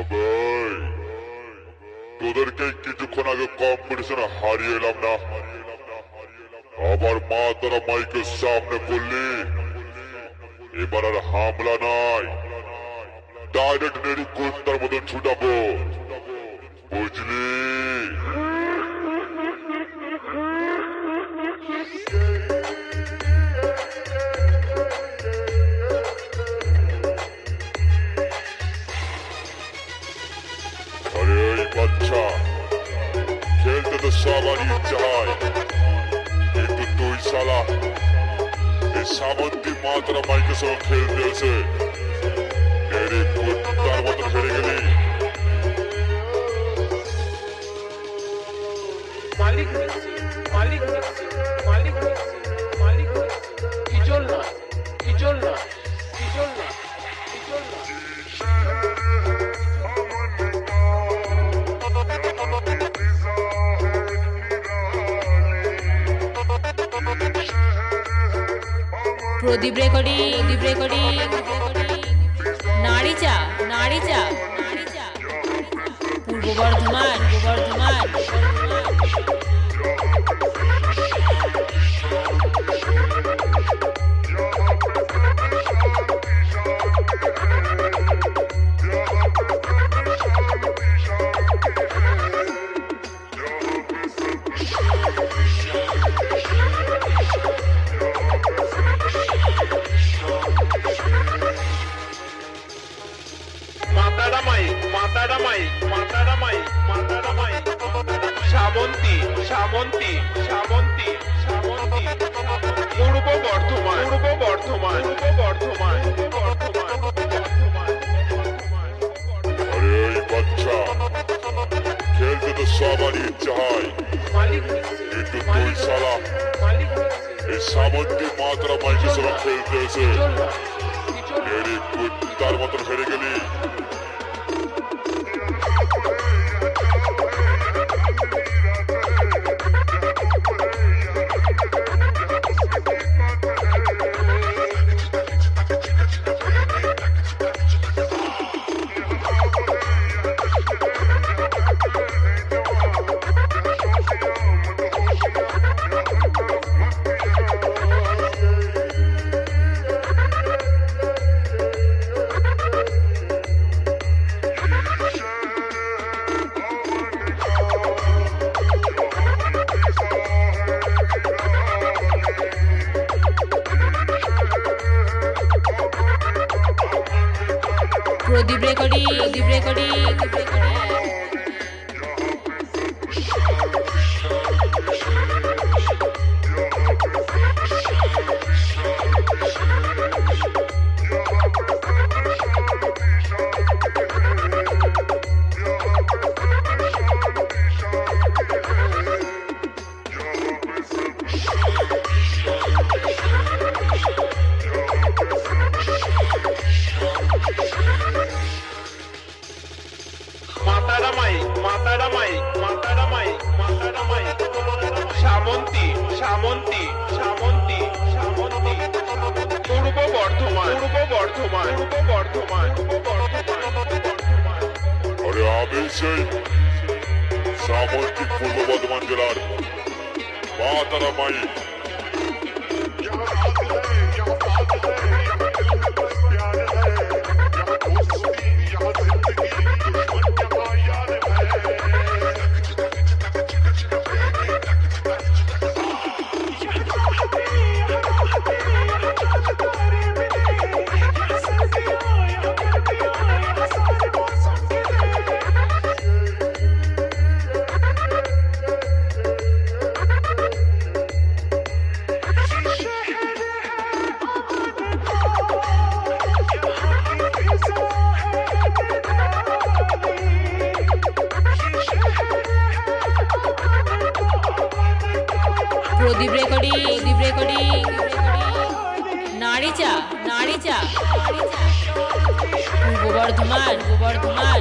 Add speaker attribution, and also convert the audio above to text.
Speaker 1: अबे তোদেরকে কিছুক্ষণ আগে কম্পিটিশনে হারিয়ে এলাম না, আবার মা তারা মাইকের সামনে বললি এবার আর হামলা নাই, ডাইরেক্ট নেড়ি কুত্তার মতন ছুটাবো, বুঝলি? বাচ্চা খেলতে তো সবারই ইচ্ছা হয়, কিন্তু তুই শালা এই সামন্তী মাতারা মাইকের সঙ্গে খেলতে এসে এরে কুত্তার মতন হেরে গেলি।
Speaker 2: মালিক নিচ্ছে, মালিক নিচ্ছে, মালিক নিচ্ছে, মালিক নিচ্ছে, ইজল না, ইজল না, ইজল না, ইজল না।
Speaker 3: প্রদীপ রেকর্ডিং নারীচা পূর্ব বর্ধমান
Speaker 2: সামন্তী পূর্ব বর্ধমান
Speaker 1: আরে এই বাচ্চা খেলতে তো সবারই ইচ্ছা হয়, কিন্তু তুই শালা এই সামন্তী মাতারা মাইকের সঙ্গে খেলতে এসে এরে কুত্তার মতন হেরে গেলি। প্রদীপ রেকর্ডিং
Speaker 2: সামন্তী পূর্ব বর্ধমান
Speaker 1: আরে আমি সেই সামন্তী পূর্ব বর্ধমান জেলার মা তারা মাইক। প্রদীপ রেকর্ডিং নারীচা পূর্ব বর্ধমান